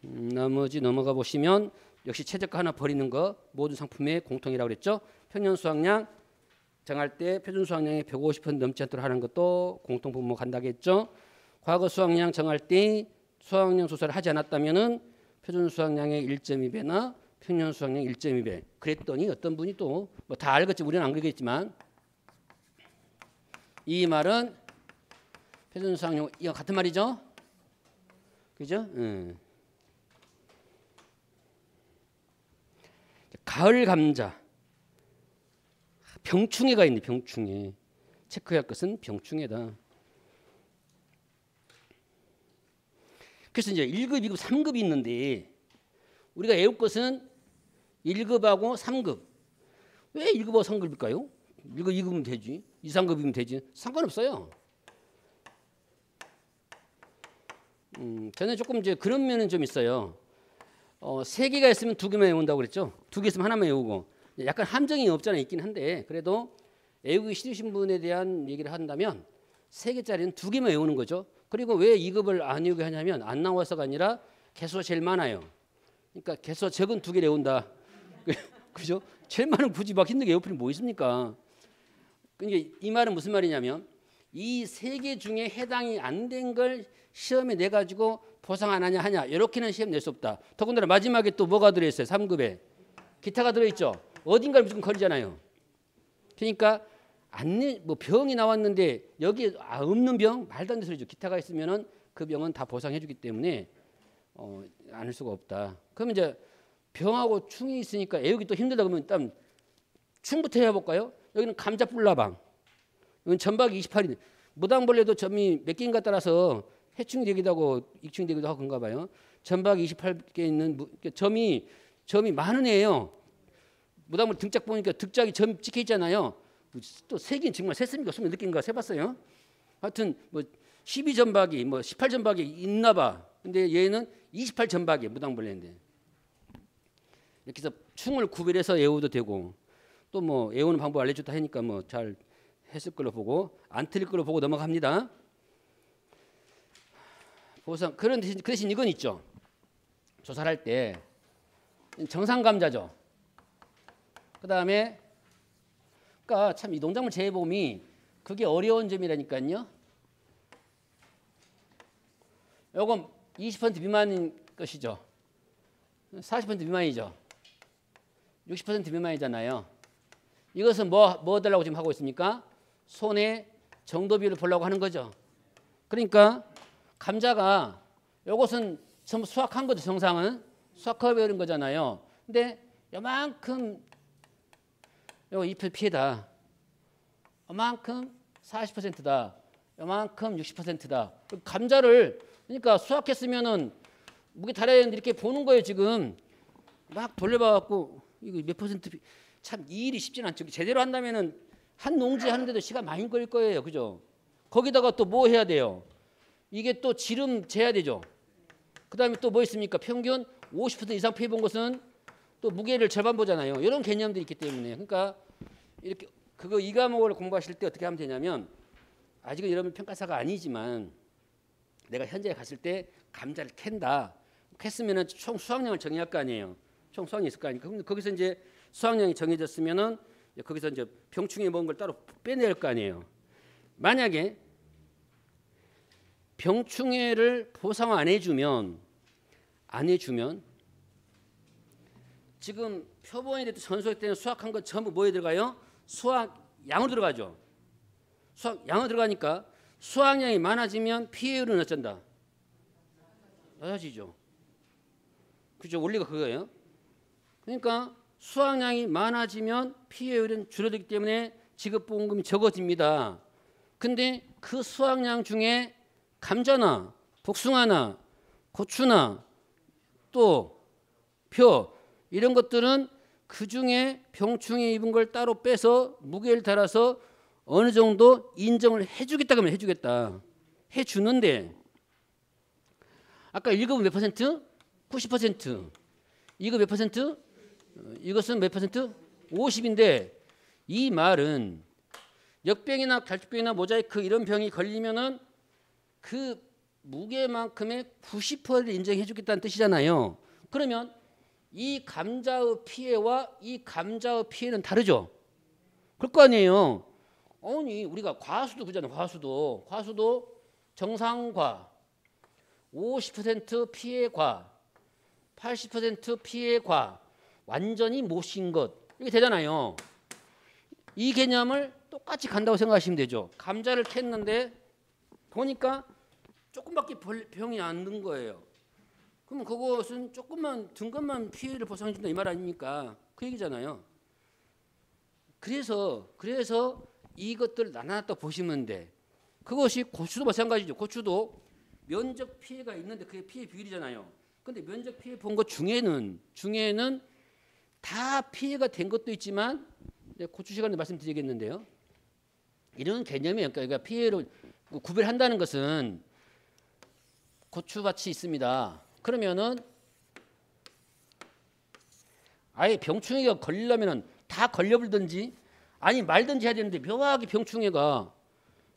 나머지 넘어가 보시면 역시 최저가 하나 버리는 거 모든 상품의 공통이라고 그랬죠. 평년 수확량 정할 때 표준 수확량의 150% 넘지 않도록 하는 것도 공통 분모 간다겠죠. 과거 수확량 정할 때 수확량 조사를 하지 않았다면은 표준 수확량의 1.2배나 평년 수확량 1.2배. 그랬더니 어떤 분이 또 뭐 다 알겠지 우리는 안 그러겠지만 이 말은 표준 수확량 이거 같은 말이죠. 그죠? 가을 감자 병충해가 있네. 병충해. 체크해야 할 것은 병충해다. 그래서 이제 1급, 2급, 3급이 있는데 우리가 외울 것은 1급하고 3급. 왜 1급하고 3급일까요? 1급, 2급이면 되지. 2, 3급이면 되지. 상관없어요. 저는 조금 이제 그런 면은 좀 있어요. 3개가 있으면 2개만 외운다고 그랬죠. 2개 있으면 하나만 외우고. 약간 함정이 없잖아 있긴 한데 그래도 외우기 싫으신 분에 대한 얘기를 한다면 3개짜리는 2개만 외우는 거죠. 그리고 왜 2급을 안 외우게 하냐면 안 나와서가 아니라 개수가 제일 많아요. 그러니까 개수가 적은 2개 외운다. 그죠? 제일 많은 굳이 막 힘들게 외울 필요 뭐 있습니까? 그러니까 이 말은 무슨 말이냐면 이 3개 중에 해당이 안 된 걸 시험에 내가지고 보상 안 하냐 이렇게는 시험 낼 수 없다. 더군다나 마지막에 또 뭐가 들어있어요? 3급에 기타가 들어있죠. 어딘가를 무조건 걸리잖아요. 그러니까 뭐 병이 나왔는데 여기에 없는 병 말도 안 되는 소리죠. 기타가 있으면은 그 병은 다 보상해주기 때문에 안 할 수가 없다. 그러면 이제 병하고 충이 있으니까 애우기 또 힘들다 그러면 일단 충부터 해볼까요? 여기는 감자뿔나방, 여기는 전박이 28인 무당벌레도 점이 몇 개인가 따라서 해충이 되기도 하고 익충이 되기도 하고 그런가 봐요. 전박이 28개 있는 점이 많은 애예요. 무당벌레 등짝 보니까 등짝이 점 찍혀 있잖아요. 또 세긴 정말 셌습니까? 28개인가 세봤어요. 하여튼 뭐 12전박이 뭐 18전박이 있나 봐. 근데 얘는 28전박이 무당벌레인데 이렇게 해서 충을 구별해서 외워도 되고 또 뭐 외우는 방법 알려줬다 하니까 뭐 잘 했을 걸로 보고 안 틀릴 걸로 보고 넘어갑니다. 보상 그 대신 이건 있죠. 조사를 할 때 정상 감자죠. 그 다음에 그러니까 참 이 농작물 재배보험이 그게 어려운 점이라니까요. 요건 20% 미만인 것이죠. 40% 미만이죠. 60% 미만이잖아요. 이것은 뭐 달라고 지금 하고 있습니까? 손의 정도 비율을 보려고 하는 거죠. 그러니까 감자가 요것은 전부 수확한 거죠. 정상은 수확하고 배우는 거잖아요. 근데 요만큼 요 잎을 피해다. 요만큼 40%다. 요만큼 60%다. 감자를 그러니까 수확했으면은 무게 달아야 되는데 이렇게 보는 거예요. 지금 막 돌려봐 갖고 이거 몇 퍼센트 참 이 일이 쉽지는 않죠. 제대로 한다면은 한 농지 하는데도 시간 많이 걸릴 거예요. 그죠? 거기다가 또 뭐 해야 돼요? 이게 또 지름 재야 되죠. 그다음에 또 뭐 있습니까? 평균 50% 이상 피해 본 것은 또 무게를 절반 보잖아요. 이런 개념들이 있기 때문에 그러니까 이렇게 그거 이 과목을 공부하실 때 어떻게 하면 되냐면 아직은 여러분 평가사가 아니지만 내가 현장에 갔을 때 감자를 캔다. 캤으면은 총 수확량을 정해야 할 거 아니에요. 총 수확량이 있을 거 아니까. 그럼 거기서 이제 수확량이 정해졌으면은 거기서 이제 병충해 먹은 걸 따로 빼내야 할 거 아니에요. 만약에 병충해를 보상 안 해주면 지금 표본이 됐든 전소했 때는 수확한 거 전부 뭐에 들어가요? 수확량으로 들어가죠. 수확량으로 들어가니까 수확량이 많아지면 피해율은 어쩐다? 낮아지죠. 그죠? 원리가 그거예요. 그러니까 수확량이 많아지면 피해율은 줄어들기 때문에 지급보험금이 적어집니다. 근데 그 수확량 중에 감자나 복숭아나 고추나 또 표 이런 것들은 그 중에 병충해 입은 걸 따로 빼서 무게를 달아서 어느 정도 인정을 해주겠다 그러면 해주겠다. 해주는데 아까 1급은 몇 퍼센트? 90%. 2급 몇 퍼센트? 이것은 몇 퍼센트? 50인데 이 말은 역병이나 갈증병이나 모자이크 이런 병이 걸리면은 그 무게만큼의 90%를 인정해 주겠다는 뜻이잖아요. 그러면 이 감자의 피해와 이 감자의 피해는 다르죠. 그럴 거 아니에요. 아니 우리가 과수도 그잖아요. 과수도 정상과 50% 피해과 80% 피해과 완전히 못신 것 이렇게 되잖아요. 이 개념을 똑같이 간다고 생각하시면 되죠. 감자를 캤는데 보니까 조금밖에 병이 안 든 거예요. 그러면 그것은 조금만 든 것만 피해를 보상해 준다 이 말 아닙니까? 그 얘기잖아요. 그래서 이것들 나눠놨다 보시면 돼. 그것이 고추도 마찬가지죠. 고추도 면적 피해가 있는데 그게 피해 비율이잖아요. 근데 면적 피해 본 것 중에는 다 피해가 된 것도 있지만 고추 시간에 말씀드리겠는데요. 이런 개념이에요. 그러니까 피해를 구별한다는 것은 고추밭이 있습니다. 그러면은 아예 병충해가 걸리려면은 다 걸려버리든지 아니 말든지 해야 되는데 묘하게 병충해가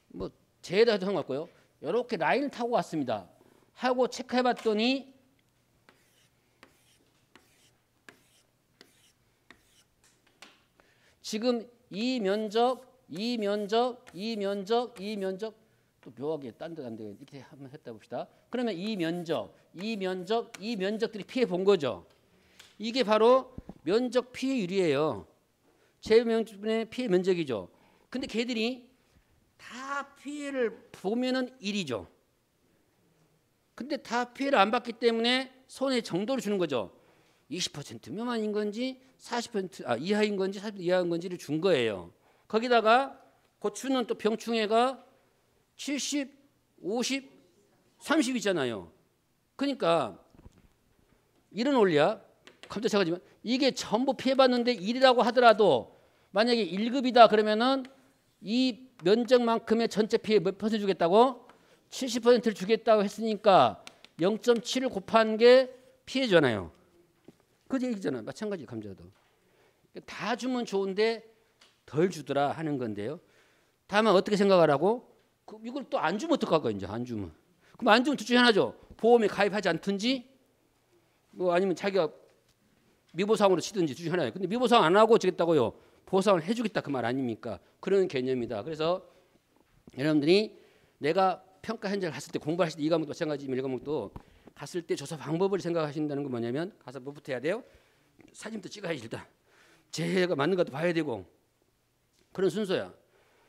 뭐 재해도 해도 상관없고요. 이렇게 라인을 타고 왔습니다. 하고 체크해봤더니 지금 이 면적 또 묘하게 딴 데 간데 이렇게 한번 했다 봅시다. 그러면 이 면적들이 피해 본 거죠. 이게 바로 면적 피해율이에요. 제면적분의 피해 면적이죠. 근데 걔들이 다 피해를 보면은 1이죠. 근데 다 피해를 안 받기 때문에 손해 정도를 주는 거죠. 20% 미만인 건지 40% 이하인 건지 40% 이하인 건지를 준 거예요. 거기다가 고추는 또 병충해가 70, 50, 30 있잖아요. 그러니까 이런 원리야. 갑자기 잠깐만. 이게 전부 피해봤는데 1이라고 하더라도 만약에 1급이다 그러면은 이 면적만큼의 전체 피해 몇 퍼센트 주겠다고? 70%를 주겠다고 했으니까 0.7을 곱한 게 피해잖아요. 그 얘기잖아요. 마찬가지 감자도. 다 주면 좋은데 덜 주더라 하는 건데요. 다만 어떻게 생각하라고? 이걸 또 안 주면 어떡할 거야 이제 안 주면. 그럼 안 주면 둘 중에 하나죠. 보험에 가입하지 않든지 뭐 아니면 자기가 미보상으로 치든지 둘 중에 하나예요. 근데 미보상 안 하고 주겠다고요. 보상을 해주겠다 그 말 아닙니까? 그런 개념이다. 그래서 여러분들이 내가 평가 현장을 갔을 때 공부하실 때 이 과목도 마찬가지지만 이 과목도 갔을 때 조사 방법을 생각하신다는 건 뭐냐면 가서 뭐부터 해야 돼요? 사진부터 찍어야지 일단. 재해가 맞는 것도 봐야 되고 그런 순서야.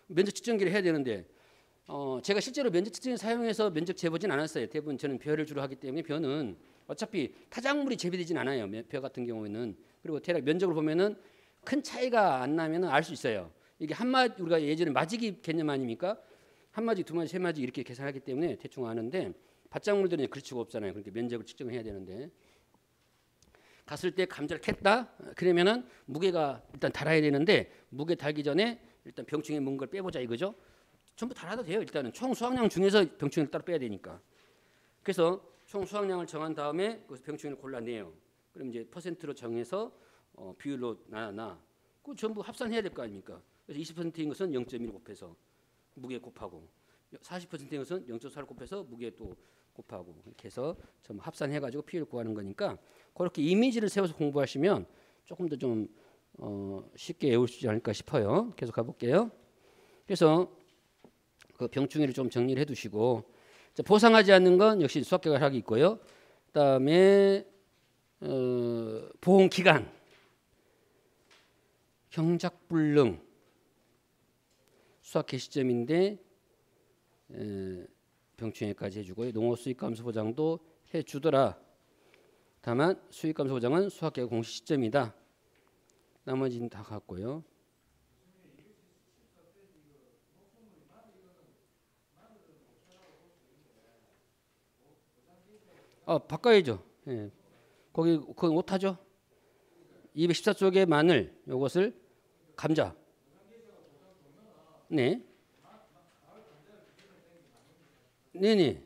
면적 측정기를 해야 되는데 제가 실제로 면적 측정기 사용해서 면적 재보진 않았어요. 대부분 저는 벼를 주로 하기 때문에 벼는 어차피 타작물이 재배되진 않아요. 벼 같은 경우에는. 그리고 대략 면적을 보면은 큰 차이가 안 나면 알 수 있어요. 이게 한마디 우리가 예전에 마지기 개념 아닙니까? 한 마지, 두 마지, 세 마지 이렇게 계산하기 때문에 대충 아는데 밭작물들은 그럴 수가 없잖아요. 그러니까 면적을 측정해야 되는데 갔을 때 감자를 캤다 그러면은 무게가 일단 달아야 되는데 무게 달기 전에 일단 병충해 문 걸 빼보자 이거죠. 전부 달아도 돼요. 일단은 총 수확량 중에서 병충해를 따로 빼야 되니까. 그래서 총 수확량을 정한 다음에 그 병충해를 골라내요. 그럼 이제 퍼센트로 정해서 비율로 나눠. 그 전부 합산해야 될 거 아닙니까? 그래서 20%인 것은 0.1 곱해서 무게 곱하고 40%인 것은 0.4를 곱해서 무게 또 곱하고 이렇게 해서 전부 합산해가지고 비율을 구하는 거니까 그렇게 이미지를 세워서 공부하시면 조금 더 좀 쉽게 외울 수 있지 않을까 싶어요. 계속 가볼게요. 그래서 그 병충해를 좀 정리를 해두시고 보상하지 않는 건 역시 수학계획학이 있고요. 그다음에 보험 기간, 경작불능 수학 개시점인데 병충해까지 해주고요. 농업 수익 감소 보장도 해주더라. 다만 수익 감소 보장은 수학계획 공시 시점이다. 나머지는 다 같고요. 바꿔야죠. 예. 거기 그건 못하죠. 214쪽의 마늘 요것을 감자. 네. 네네.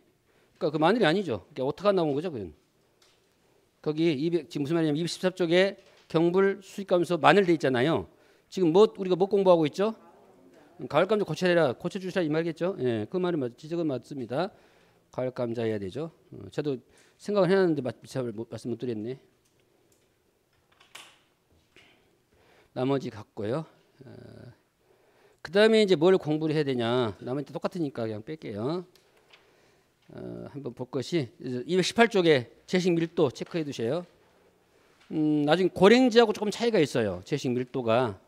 그러니까 그 마늘이 아니죠. 그러니까 오타가 나온 거죠. 그건. 거기 지금 무슨 말이냐면 214쪽에 경불 수익감소 마늘 돼 있잖아요. 지금 우리가 뭐 공부하고 있죠? 가을 감자 고쳐주시라 이 말겠죠. 예, 그 말은 지적은 맞습니다. 가을 감자 해야 되죠. 저도 생각을 해놨는데 말씀 못 드렸네. 나머지 같고요. 그 다음에 이제 뭘 공부를 해야 되냐. 나머지 똑같으니까 그냥 뺄게요. 한번 볼 것이 218쪽에 제식 밀도 체크해 두세요. 나중에 고랭지하고 조금 차이가 있어요. 제식 밀도가.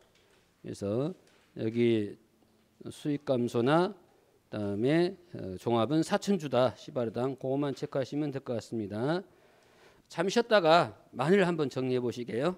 그래서 여기 수익 감소나 그다음에 종합은 4,000주다 시바르당 그것만 체크하시면 될 것 같습니다. 잠시 쉬었다가 마늘 한번 정리해 보시게요.